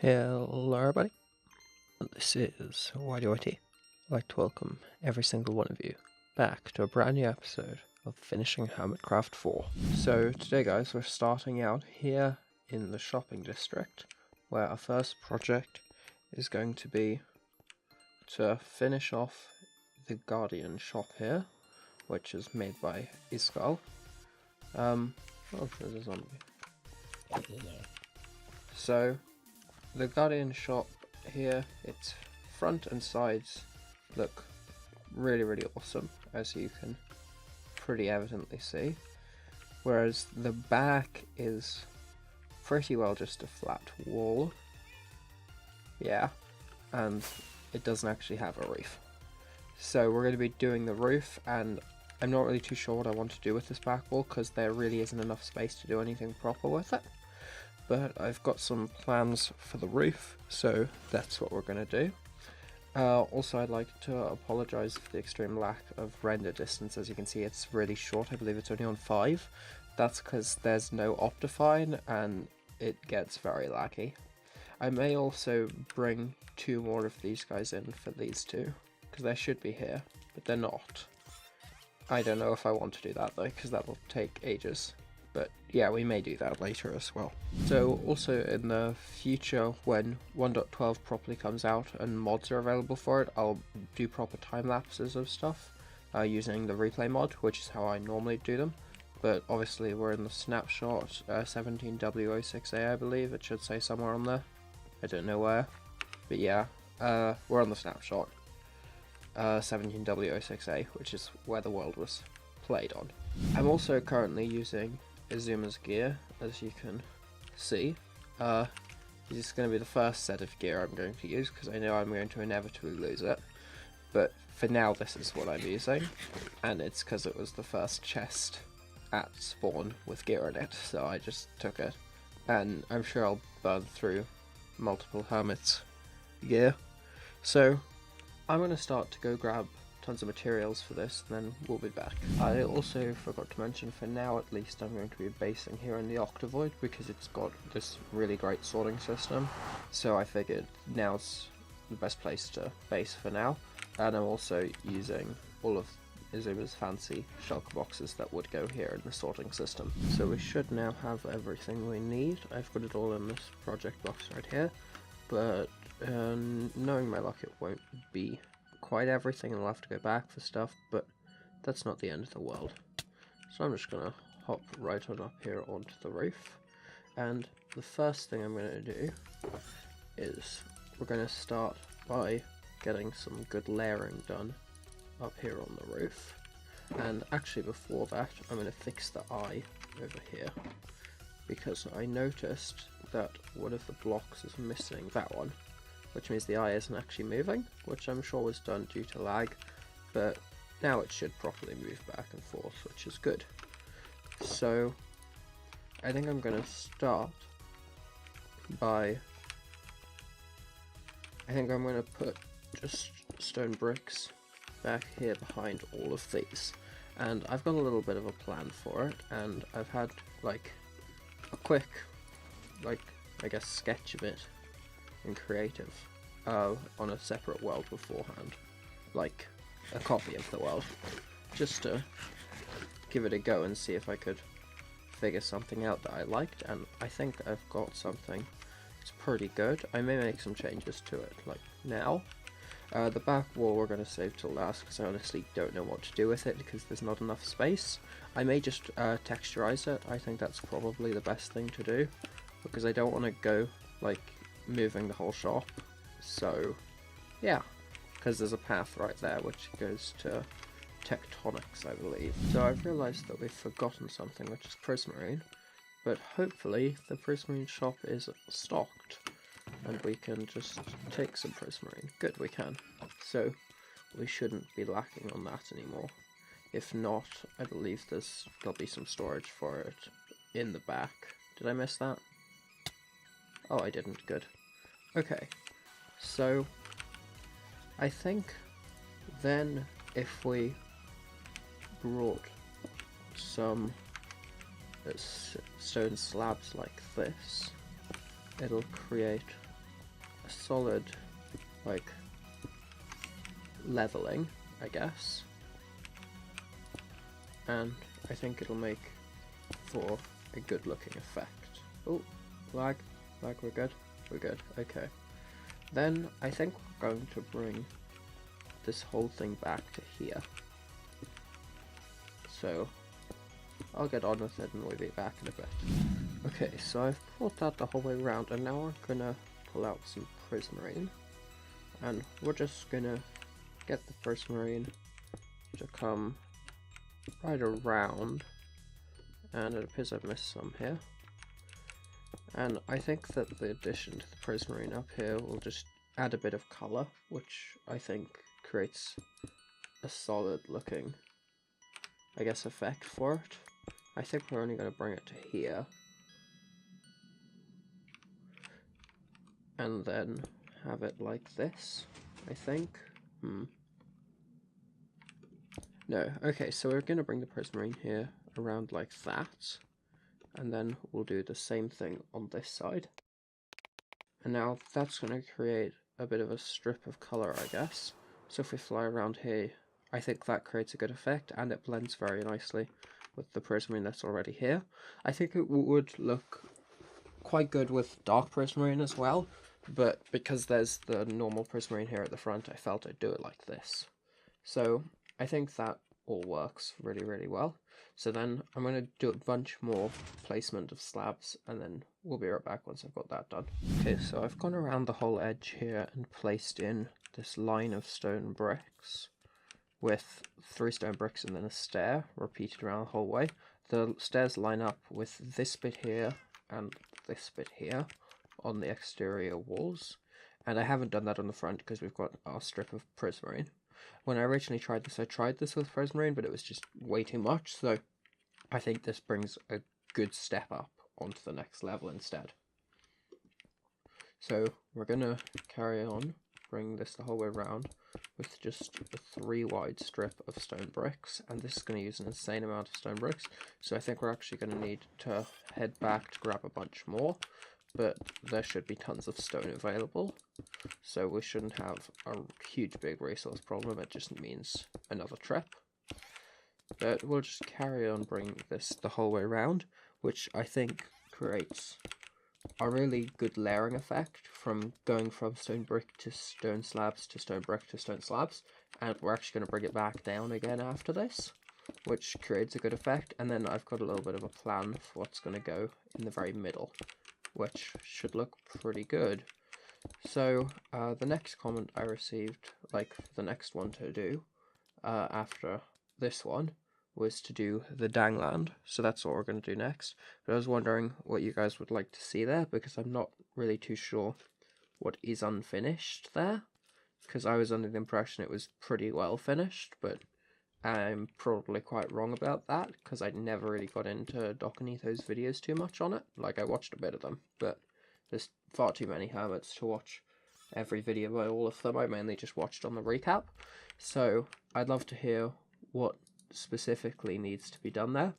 Hello everybody, this is YDYT. I'd like to welcome every single one of you back to a brand new episode of finishing Hermitcraft 4. So today guys, we're starting out here in the shopping district, where our first project is going to be to finish off the Guardian shop here, which is made by Iskall. Oh, there's a zombie. So the Guardian shop here, its front and sides look really awesome, as you can pretty evidently see, whereas the back is pretty well just a flat wall. Yeah, and it doesn't actually have a roof. So we're going to be doing the roof, and I'm not really too sure what I want to do with this back wall because there really isn't enough space to do anything proper with it. But I've got some plans for the roof, so that's what we're going to do. Also, I'd like to apologise for the extreme lack of render distance. As you can see, it's really short. I believe it's only on 5. That's because there's no Optifine and it gets very laggy. I may also bring 2 more of these guys in for these 2, because they should be here, but they're not. I don't know if I want to do that though, because that will take ages. But yeah, we may do that later as well. So also in the future, when 1.12 properly comes out and mods are available for it, I'll do proper time lapses of stuff using the replay mod, which is how I normally do them. But obviously we're in the snapshot 17W06A, I believe. It should say somewhere on there. I don't know where. But yeah, we're on the snapshot 17W06A, which is where the world was played on. I'm also currently using Izuma's gear, as you can see. This is going to be the first set of gear I'm going to use, because I know I'm going to inevitably lose it. But for now, this is what I'm using, and it's because it was the first chest at spawn with gear in it, so I just took it. And I'm sure I'll burn through multiple hermits gear. So I'm going to start to go grab tons of materials for this, and then we'll be back. I also forgot to mention, for now at least, I'm going to be basing here in the Octavoid because it's got this really great sorting system, so I figured now's the best place to base for now. And I'm also using all of Izuma's fancy shulker boxes that would go here in the sorting system. So we should now have everything we need. I've put it all in this project box right here, but knowing my luck, it won't be quite everything, and I'll have to go back for stuff, but that's not the end of the world. So I'm just gonna hop right on up here onto the roof, and the first thing I'm gonna do is we're gonna start by getting some good layering done up here on the roof. And actually before that, I'm gonna fix the eye over here, because I noticed that one of the blocks is missing, that one, which means the eye isn't actually moving, which I'm sure was done due to lag, but now it should properly move back and forth, which is good. So I think I'm going to start by, I think I'm going to put just stone bricks back here behind all of these, and I've got a little bit of a plan for it, and I've had like a quick, like, I guess sketch of it in creative on a separate world beforehand, like a copy of the world, just to give it a go and see if I could figure something out that I liked, and I think I've got something that's pretty good. I may make some changes to it, like now. The back wall we're going to save till last, because I honestly don't know what to do with it, because there's not enough space. I may just texturize it. I think that's probably the best thing to do, because I don't want to go like moving the whole shop. So yeah, because there's a path right there which goes to tectonics, I believe. So I've realised that we've forgotten something, which is prismarine, but hopefully the prismarine shop is stocked and we can just take some prismarine. Good, we can. So we shouldn't be lacking on that anymore. If not, I believe there'll be some storage for it in the back. Did I miss that? Oh, I didn't. Good. Okay, so I think then if we brought some stone slabs like this, it'll create solid, like, leveling, I guess. And I think it'll make for a good looking effect. Oh, lag, we're good, okay. Then I think we're going to bring this whole thing back to here. So I'll get on with it and we'll be back in a bit. Okay, so I've brought that the whole way around, and now we're gonna pull out some prismarine, and we're just gonna get the prismarine to come right around, and it appears I've missed some here. And I think that the addition to the prismarine up here will just add a bit of colour, which I think creates a solid looking, I guess, effect for it. I think we're only going to bring it to here, and then have it like this, I think. No, okay, so we're going to bring the prismarine here around like that, and then we'll do the same thing on this side. And now that's going to create a bit of a strip of colour, I guess. So if we fly around here, I think that creates a good effect, and it blends very nicely with the prismarine that's already here. I think it would look quite good with dark prismarine as well, but because there's the normal prismarine here at the front, I felt I'd do it like this. So I think that all works really, really well. So then I'm going to do a bunch more placement of slabs, and then we'll be right back once I've got that done. Okay, so I've gone around the whole edge here and placed in this line of stone bricks with 3 stone bricks and then a stair repeated around the whole way. The stairs line up with this bit here and this bit here on the exterior walls, and I haven't done that on the front because we've got our strip of prismarine. When I originally tried this, I tried this with prismarine, but it was just way too much, so I think this brings a good step up onto the next level instead. So we're gonna carry on, bring this the whole way around with just a 3 wide strip of stone bricks, and this is going to use an insane amount of stone bricks, so I think we're actually going to need to head back to grab a bunch more, but there should be tons of stone available, so we shouldn't have a huge big resource problem. It just means another trip. But we'll just carry on bringing this the whole way around, which I think creates a really good layering effect from going from stone brick to stone slabs to stone brick to stone slabs, and we're actually going to bring it back down again after this, which creates a good effect. And then I've got a little bit of a plan for what's going to go in the very middle, which should look pretty good. So the next comment I received, like the next one to do after this one, was to do the Dangland, so that's what we're going to do next. But I was wondering what you guys would like to see there, because I'm not really too sure what is unfinished there, because I was under the impression it was pretty well finished, but I'm probably quite wrong about that, because I never really got into Docanito's videos too much on it. Like, I watched a bit of them, but there's far too many hermits to watch every video by all of them. I mainly just watched on the recap, so I'd love to hear what specifically needs to be done there,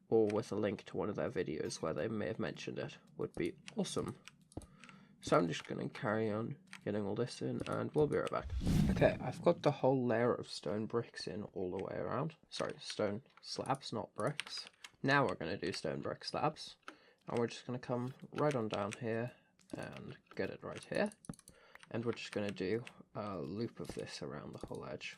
or with a link to one of their videos where they may have mentioned it would be awesome. So I'm just going to carry on getting all this in, and we'll be right back. Okay, I've got the whole layer of stone bricks in all the way around. Sorry, stone slabs, not bricks. Now we're going to do stone brick slabs, and we're just going to come right on down here and get it right here, and we're just going to do a loop of this around the whole edge.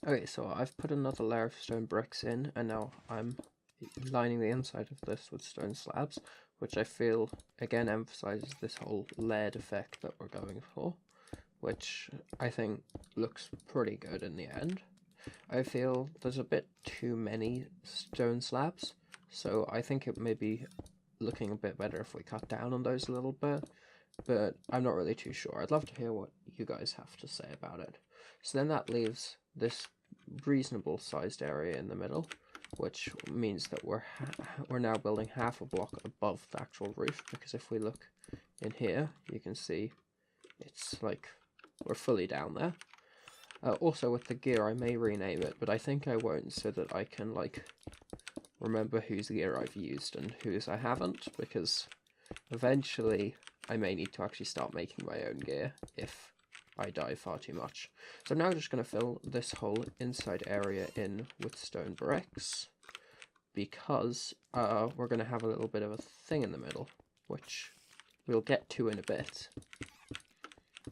Okay, so I've put another layer of stone bricks in, and now I'm lining the inside of this with stone slabs, which I feel again emphasizes this whole layered effect that we're going for, which I think looks pretty good in the end. I feel there's a bit too many stone slabs, so I think it may be looking a bit better if we cut down on those a little bit, but I'm not really too sure. I'd love to hear what you guys have to say about it. So then that leaves this reasonable sized area in the middle, which means that we're now building half a block above the actual roof, because if we look in here, you can see it's like we're fully down there. Also with the gear, I may rename it, but I think I won't, so that I can like remember whose gear I've used and whose I haven't, because eventually I may need to actually start making my own gear if I die far too much. So I'm now just going to fill this whole inside area in with stone bricks, because we're going to have a little bit of a thing in the middle, which we'll get to in a bit,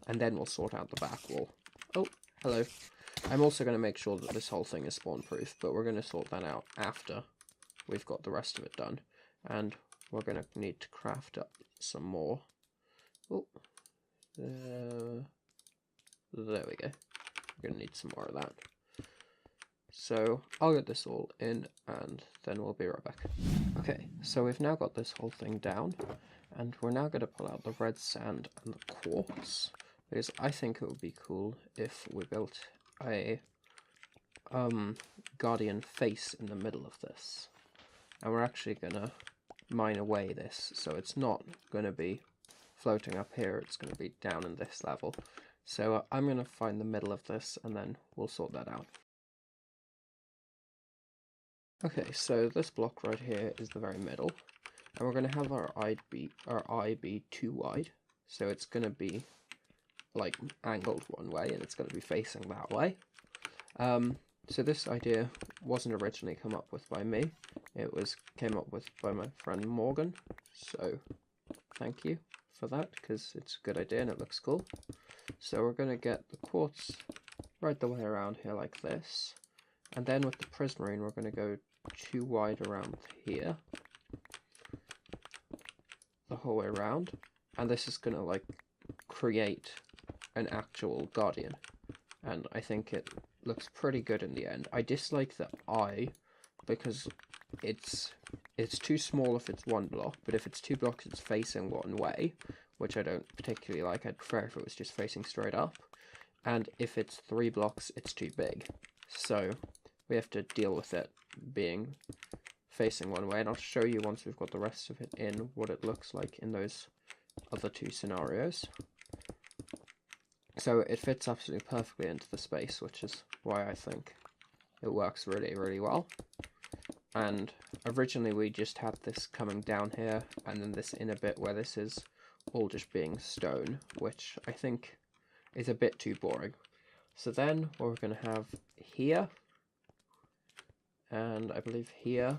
and then we'll sort out the back wall. Oh, hello. I'm also going to make sure that this whole thing is spawn proof, but we're going to sort that out after we've got the rest of it done, and we're going to need to craft up some more. Oh, there we go. We're going to need some more of that. So I'll get this all in and then we'll be right back. Okay, so we've now got this whole thing down, and we're now going to pull out the red sand and the quartz, because I think it would be cool if we built a guardian face in the middle of this. And we're actually going to mine away this, so it's not going to be floating up here, it's going to be down in this level. So I'm going to find the middle of this and then we'll sort that out. Okay, so this block right here is the very middle, and we're going to have our eye be too wide, so it's going to be like angled one way and it's going to be facing that way. So this idea wasn't originally come up with by me, it came up with by my friend Morgan, so thank you for that, because it's a good idea and it looks cool. So we're going to get the quartz right the way around here like this, and then with the prismarine we're going to go too wide around here, the whole way around, and this is going to like create an actual guardian, and I think it looks pretty good in the end. I dislike the eye because it's too small if it's one block, but if it's two blocks it's facing one way, which I don't particularly like. I'd prefer if it was just facing straight up, and if it's 3 blocks it's too big, so we have to deal with it being facing one way, and I'll show you once we've got the rest of it in what it looks like in those other 2 scenarios. So it fits absolutely perfectly into the space, which is why I think it works really, really well. And originally we just had this coming down here, and then this inner bit where this is all just being stone, which I think is a bit too boring. So then what we're going to have here, and I believe here,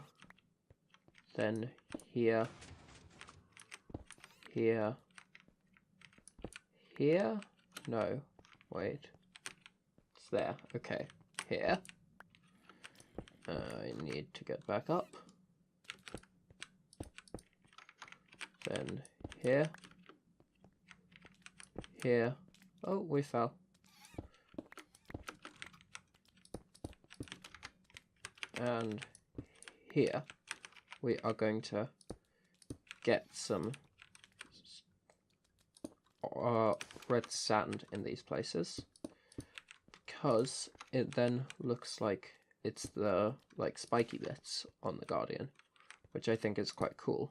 then here, here, here, no, wait, it's there, okay, here, I need to get back up, then here, here, oh, we fell, and here we are going to get some red sand in these places, because it then looks like it's the like spiky bits on the guardian, which I think is quite cool,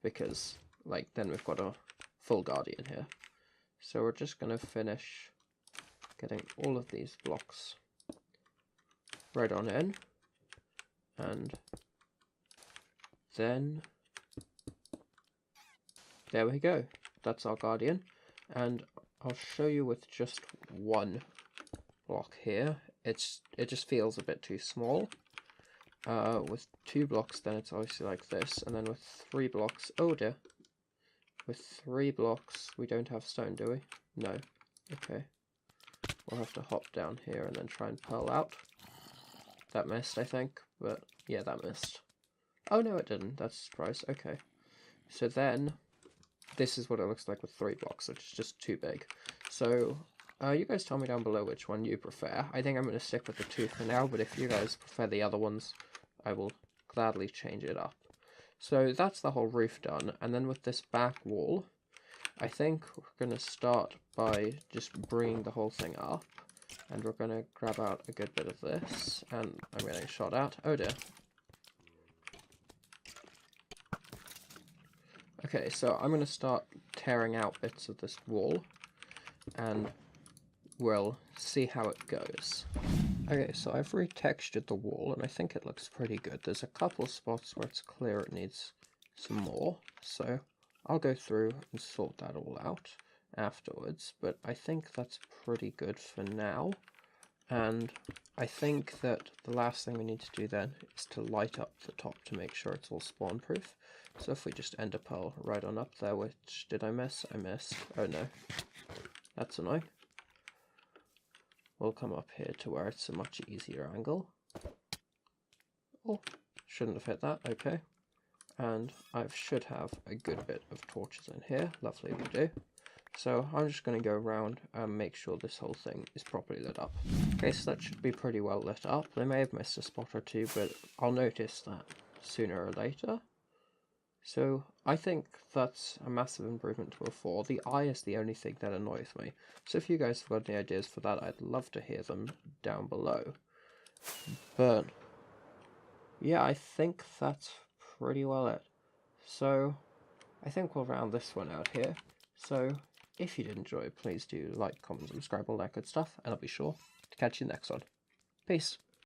because like then we've got a full guardian here. So we're just going to finish getting all of these blocks right on in, and then there we go, that's our guardian. And I'll show you with just 1 block here, it just feels a bit too small. With 2 blocks then it's obviously like this, and then with 3 blocks, oh dear, with 3 blocks we don't have stone, do we? No, okay, we'll have to hop down here and then try and pearl out. That missed, I think, but yeah, that missed. Oh no, it didn't, that's a surprise. Okay, so then this is what it looks like with 3 blocks, which is just too big. So You guys tell me down below which one you prefer. I think I'm going to stick with the 2 for now, but if you guys prefer the other ones, I will gladly change it up. So that's the whole roof done, and then with this back wall, I think we're going to start by just bringing the whole thing up, and we're going to grab out a good bit of this, and I'm getting shot at. Oh dear. Okay, so I'm going to start tearing out bits of this wall, and we'll see how it goes. Okay, so I've retextured the wall, and I think it looks pretty good. There's a couple spots where it's clear it needs some more, so I'll go through and sort that all out afterwards, but I think that's pretty good for now. And I think that the last thing we need to do then is to light up the top to make sure it's all spawn proof. So if we just ender pearl right on up there, which did I miss? I missed. Oh no. That's annoying. We'll come up here to where it's a much easier angle. Oh, shouldn't have hit that, okay. And I should have a good bit of torches in here. Lovely, we do. So I'm just going to go around and make sure this whole thing is properly lit up. Okay, so that should be pretty well lit up. They may have missed a spot or two, but I'll notice that sooner or later. So I think that's a massive improvement to before. The eye is the only thing that annoys me. So if you guys have got any ideas for that, I'd love to hear them down below. But yeah, I think that's pretty well it. So I think we'll round this one out here. So if you did enjoy, please do like, comment, subscribe, all that good stuff, and I'll be sure to catch you next one. Peace.